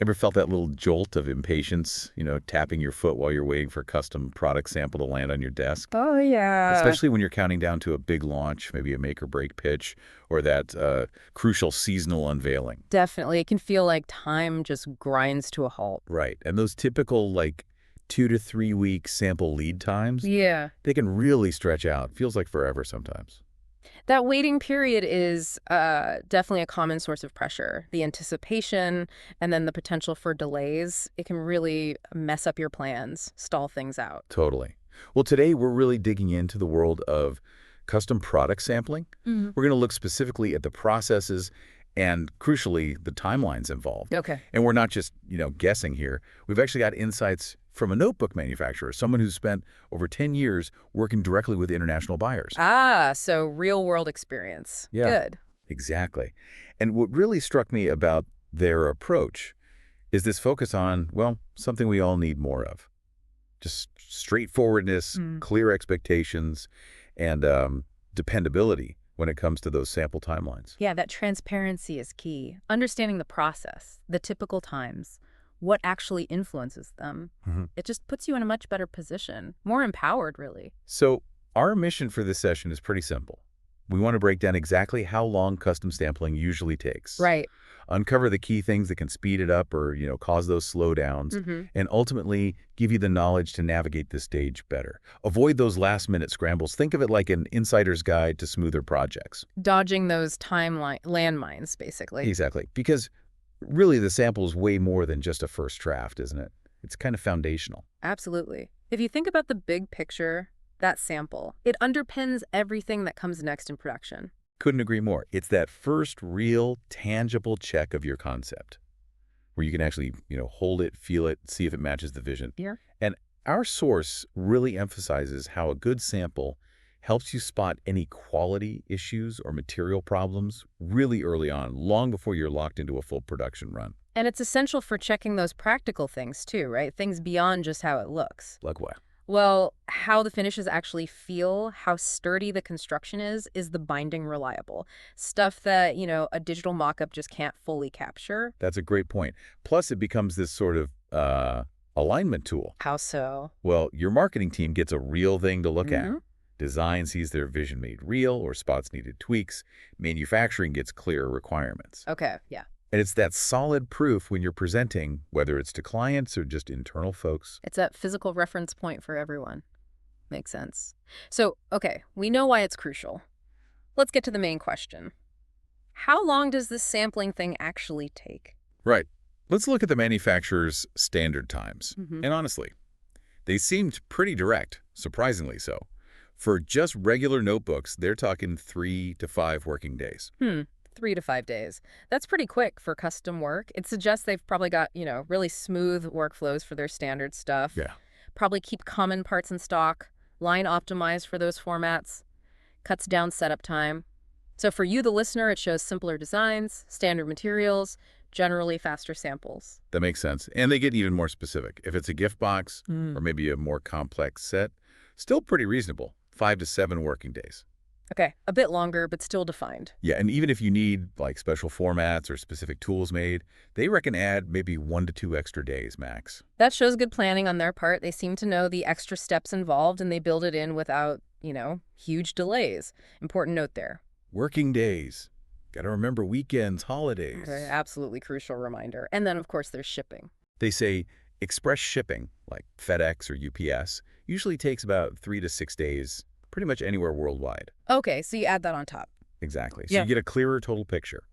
Ever felt that little jolt of impatience, tapping your foot while you're waiting for a custom product sample to land on your desk? Oh, yeah. Especially when you're counting down to a big launch, maybe a make or break pitch, or that crucial seasonal unveiling. Definitely. It can feel like time just grinds to a halt. Right. And those typical, like, 2 to 3 week sample lead times, Yeah. they can really stretch out. Feels like forever sometimes. That waiting period is definitely a common source of pressure. The anticipation and then the potential for delays, it can really mess up your plans, stall things out. Totally. Well, today we're really digging into the world of custom product sampling. Mhm. We're going to look specifically at the processes and, crucially, the timelines involved. Okay. And we're not just, guessing here. We've actually got insights from a notebook manufacturer, someone who's spent over 10 years working directly with international buyers. Ah, so real world experience. Yeah, Good. exactly. And what really struck me about their approach is this focus on, well, something we all need more of. Just straightforwardness, Mm. clear expectations, and dependability when it comes to those sample timelines. Yeah, that transparency is key. Understanding the process, the typical times, what actually influences them. Mhm. It just puts you in a much better position, more empowered, really. So our mission for this session is pretty simple. We want to break down exactly how long custom sampling usually takes, Right. uncover the key things that can speed it up or, cause those slowdowns, Mm-hmm. and ultimately give you the knowledge to navigate this stage better. Avoid those last-minute scrambles. Think of it like an insider's guide to smoother projects. Dodging those timeline landmines, basically. Exactly. Because really the sample is way more than just a first draft, isn't it? It's kind of foundational. Absolutely. If you think about the big picture, that sample, it underpins everything that comes next in production. Couldn't agree more. It's that first real, tangible check of your concept where you can actually, hold it, feel it, see if it matches the vision. Yeah. And our source really emphasizes how a good sample helps you spot any quality issues or material problems really early on, long before you're locked into a full production run. And it's essential for checking those practical things too, right? Things beyond just how it looks. Like what? Well, how the finishes actually feel, how sturdy the construction is the binding reliable? Stuff that, a digital mock-up just can't fully capture. That's a great point. Plus, it becomes this sort of alignment tool. How so? Well, your marketing team gets a real thing to look at. Hmm. Design sees their vision made real or spots needed tweaks. Manufacturing gets clearer requirements. Okay, yeah. And it's that solid proof when you're presenting, whether it's to clients or just internal folks. It's that physical reference point for everyone. Makes sense. So, okay, we know why it's crucial. Let's get to the main question. How long does this sampling thing actually take? Right. Let's look at the manufacturer's standard times. Hmm. And honestly, they seemed pretty direct, surprisingly so. For just regular notebooks, they're talking 3 to 5 working days. 3 to 5 days. That's pretty quick for custom work. It suggests they've probably got, really smooth workflows for their standard stuff. Yeah. Probably keep common parts in stock, line optimized for those formats, cuts down setup time. So for you, the listener, it shows simpler designs, standard materials, generally faster samples. That makes sense. And they get even more specific. If it's a gift box Mm. or maybe a more complex set, still pretty reasonable, 5 to 7 working days. Okay, a bit longer, but still defined. Yeah, and even if you need like special formats or specific tools made, they reckon add maybe 1 to 2 extra days max. That shows good planning on their part. They seem to know the extra steps involved and they build it in without, huge delays. Important note there. Working days. Got to remember weekends, holidays. Okay, absolutely crucial reminder. And then, of course, there's shipping. They say express shipping, like FedEx or UPS, usually takes about 3 to 6 days, pretty much anywhere worldwide. Okay, so you add that on top. Exactly. So Yeah. you get a clearer total picture.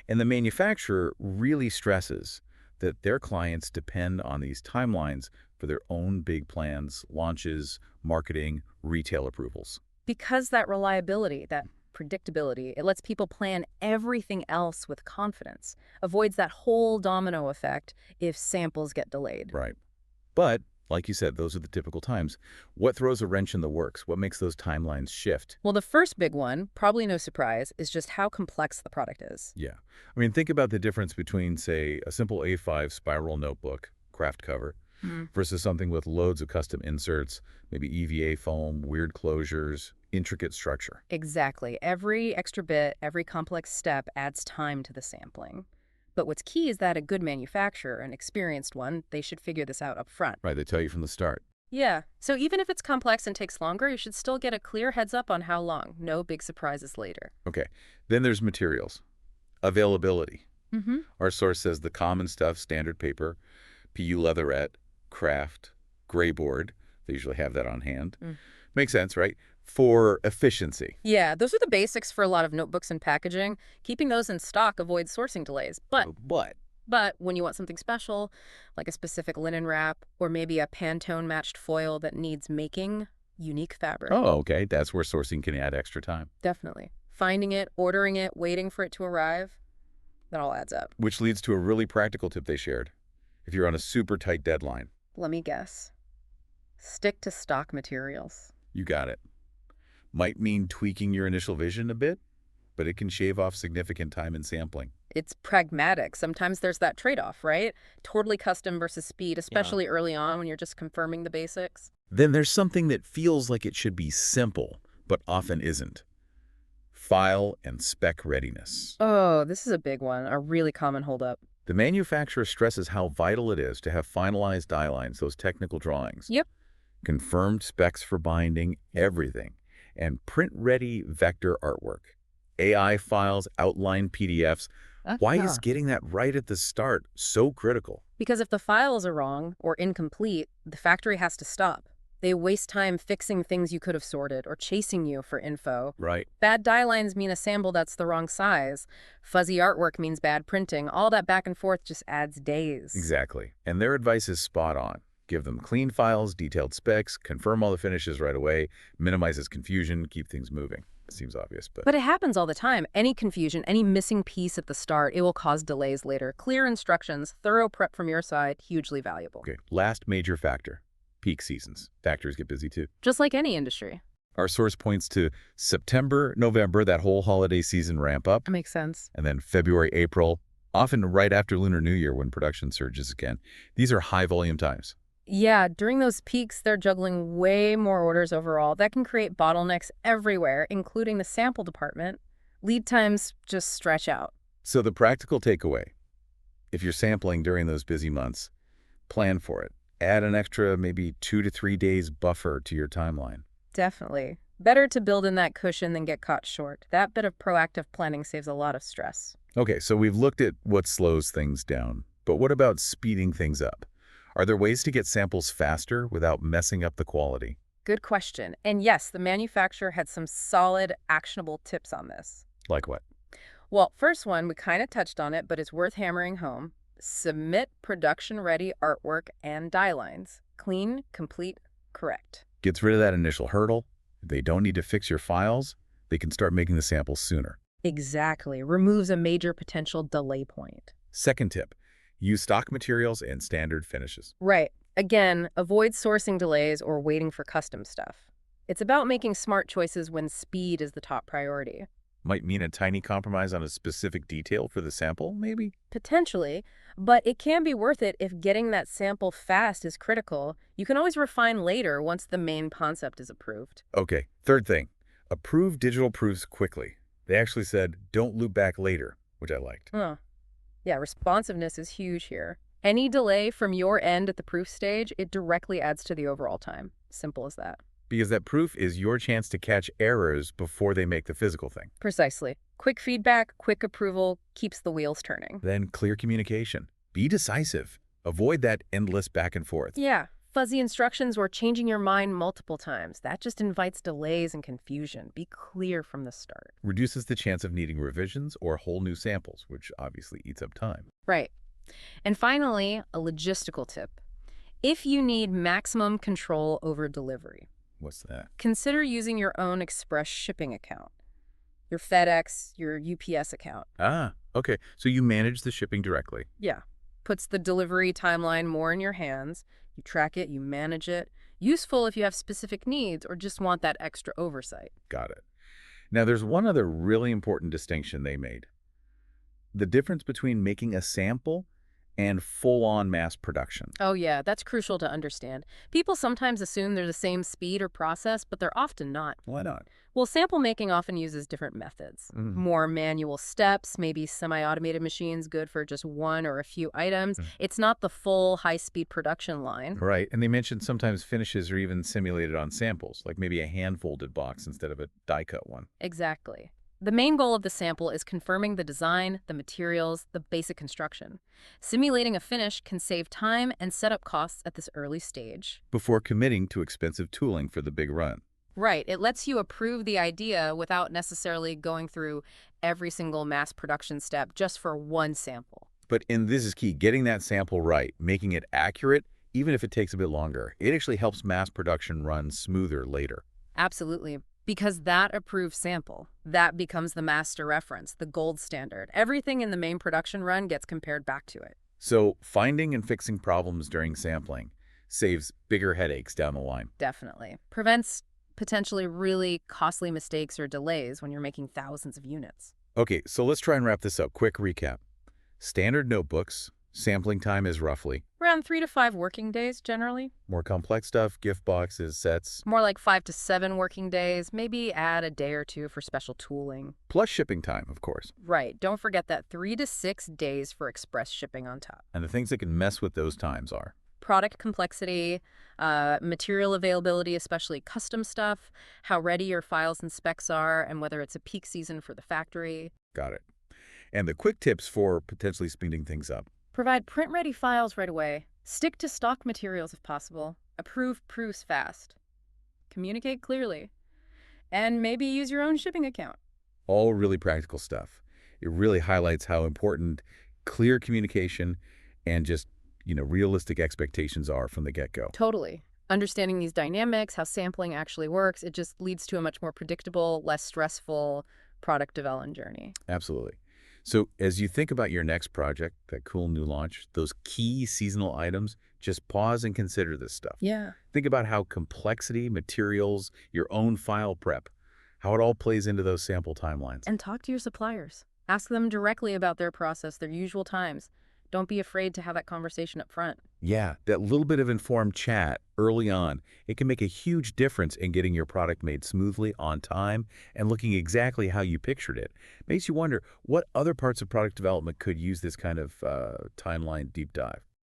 And the manufacturer really stresses that their clients depend on these timelines for their own big plans, launches, marketing, retail approvals. Because that reliability, that predictability, it lets people plan everything else with confidence, avoids that whole domino effect if samples get delayed. Right. But, like you said, those are the typical times. What throws a wrench in the works? What makes those timelines shift? Well, the first big one, probably no surprise, is just how complex the product is. Yeah. I mean, think about the difference between, say, a simple A5 spiral notebook, craft cover, versus something with loads of custom inserts, maybe EVA foam, weird closures, intricate structure. Exactly. Every extra bit, every complex step adds time to the sampling. But what's key is that a good manufacturer, an experienced one, they should figure this out up front. Right, they tell you from the start. Yeah, so even if it's complex and takes longer, you should still get a clear heads up on how long. No big surprises later. Okay, then there's materials. Availability. Mm-hmm. Our source says the common stuff, standard paper, PU leatherette, craft, gray board. They usually have that on hand. Makes sense, right? For efficiency. Yeah, those are the basics for a lot of notebooks and packaging. Keeping those in stock avoids sourcing delays. But when you want something special, like a specific linen wrap or maybe a Pantone-matched foil that needs making, unique fabric. Oh, okay. That's where sourcing can add extra time. Definitely. Finding it, ordering it, waiting for it to arrive, that all adds up. Which leads to a really practical tip they shared. If you're on a super tight deadline, Let me guess. Stick to stock materials. you got it. Might mean tweaking your initial vision a bit, but it can shave off significant time in sampling. It's pragmatic. Sometimes there's that trade-off, right? Totally custom versus speed, especially early on when you're just confirming the basics. Then there's something that feels like it should be simple, but often isn't. File and spec readiness. Oh, this is a big one, a really common holdup. The manufacturer stresses how vital it is to have finalized die lines, those technical drawings. Yep. Confirmed specs for binding, everything. And print-ready vector artwork. AI files, outline PDFs. Why is getting that right at the start so critical? Because if the files are wrong or incomplete, the factory has to stop. They waste time fixing things you could have sorted or chasing you for info. Right. Bad die lines mean a sample that's the wrong size. Fuzzy artwork means bad printing. All that back and forth just adds days. Exactly. And their advice is spot on. Give them clean files, detailed specs, confirm all the finishes right away, minimizes confusion, keep things moving. It seems obvious, but... But it happens all the time. Any confusion, any missing piece at the start, it will cause delays later. Clear instructions, thorough prep from your side, hugely valuable. Okay, last major factor. Peak seasons. Factories get busy too. Just like any industry. Our source points to September, November, that whole holiday season ramp up, Makes sense. and then February, April, often right after Lunar New Year when production surges again. These are high volume times. Yeah, during those peaks, they're juggling way more orders overall. That can create bottlenecks everywhere, including the sample department. Lead times just stretch out. So the practical takeaway, if you're sampling during those busy months, plan for it. Add an extra maybe 2 to 3 days buffer to your timeline. Definitely. Better to build in that cushion than get caught short. That bit of proactive planning saves a lot of stress. Okay, so we've looked at what slows things down, but what about speeding things up? Are there ways to get samples faster without messing up the quality? Good question. And yes, the manufacturer had some solid, actionable tips on this. Like what? Well, first one, we kind of touched on it, but it's worth hammering home. Submit production-ready artwork and die lines. Clean, complete, correct. Gets rid of that initial hurdle. If they don't need to fix your files, they can start making the samples sooner. Exactly. Removes a major potential delay point. Second tip, use stock materials and standard finishes. Right. Again, avoid sourcing delays or waiting for custom stuff. It's about making smart choices when speed is the top priority. Might mean a tiny compromise on a specific detail for the sample, maybe? Potentially, but it can be worth it if getting that sample fast is critical. You can always refine later once the main concept is approved. Okay, third thing, approve digital proofs quickly. They actually said, don't loop back later, which I liked. Huh. Yeah, responsiveness is huge here. Any delay from your end at the proof stage, it directly adds to the overall time. Simple as that. Because that proof is your chance to catch errors before they make the physical thing. Precisely. Quick feedback, quick approval keeps the wheels turning. Then clear communication. Be decisive. Avoid that endless back and forth. Yeah, fuzzy instructions or changing your mind multiple times. That just invites delays and confusion. Be clear from the start. Reduces the chance of needing revisions or whole new samples, which obviously eats up time. Right. And finally, a logistical tip. If you need maximum control over delivery, What's that? consider using your own express shipping account. Your FedEx, your UPS account. Ah, okay. So you manage the shipping directly. Yeah. Puts the delivery timeline more in your hands. You track it, you manage it. Useful if you have specific needs or just want that extra oversight. Got it. Now, there's one other really important distinction they made. The difference between making a sample and full-on mass production. Oh yeah, that's crucial to understand. People sometimes assume they're the same speed or process, but they're often not. Why not? Well, sample making often uses different methods. Mm. More manual steps, maybe semi-automated machines good for just one or a few items. It's not the full high-speed production line. Right, and they mentioned sometimes finishes are even simulated on samples, like maybe a hand-folded box instead of a die-cut one. Exactly. The main goal of the sample is confirming the design, the materials, the basic construction. Simulating a finish can save time and setup costs at this early stage. Before committing to expensive tooling for the big run. Right, it lets you approve the idea without necessarily going through every single mass production step just for one sample. And this is key, getting that sample right, making it accurate, even if it takes a bit longer. It actually helps mass production run smoother later. Absolutely. Because that approved sample, that becomes the master reference, the gold standard. Everything in the main production run gets compared back to it. So finding and fixing problems during sampling saves bigger headaches down the line. Definitely. Prevents potentially really costly mistakes or delays when you're making thousands of units. Okay, so let's try and wrap this up. Quick recap. Standard notebooks, sampling time is roughly. Around 3 to 5 working days, generally. More complex stuff, gift boxes, sets, More like 5 to 7 working days, maybe add a day or two for special tooling. plus shipping time, of course. Right, don't forget that 3 to 6 days for express shipping on top. And the things that can mess with those times are. Product complexity, material availability, especially custom stuff, how ready your files and specs are, and whether it's a peak season for the factory. Got it. And the quick tips for potentially speeding things up. Provide print-ready files right away. Stick to stock materials if possible. Approve proofs fast. Communicate clearly. And maybe use your own shipping account. All really practical stuff. It really highlights how important clear communication and just, realistic expectations are from the get-go. Totally. Understanding these dynamics, how sampling actually works, it just leads to a much more predictable, less stressful product development journey. Absolutely. So as you think about your next project, that cool new launch, those key seasonal items, just pause and consider this stuff. Yeah. Think about how complexity, materials, your own file prep, how it all plays into those sample timelines. And talk to your suppliers. Ask them directly about their process, their usual times. Don't be afraid to have that conversation up front. Yeah, that little bit of informed chat early on, it can make a huge difference in getting your product made smoothly, on time, and looking exactly how you pictured it. Makes you wonder what other parts of product development could use this kind of timeline deep dive.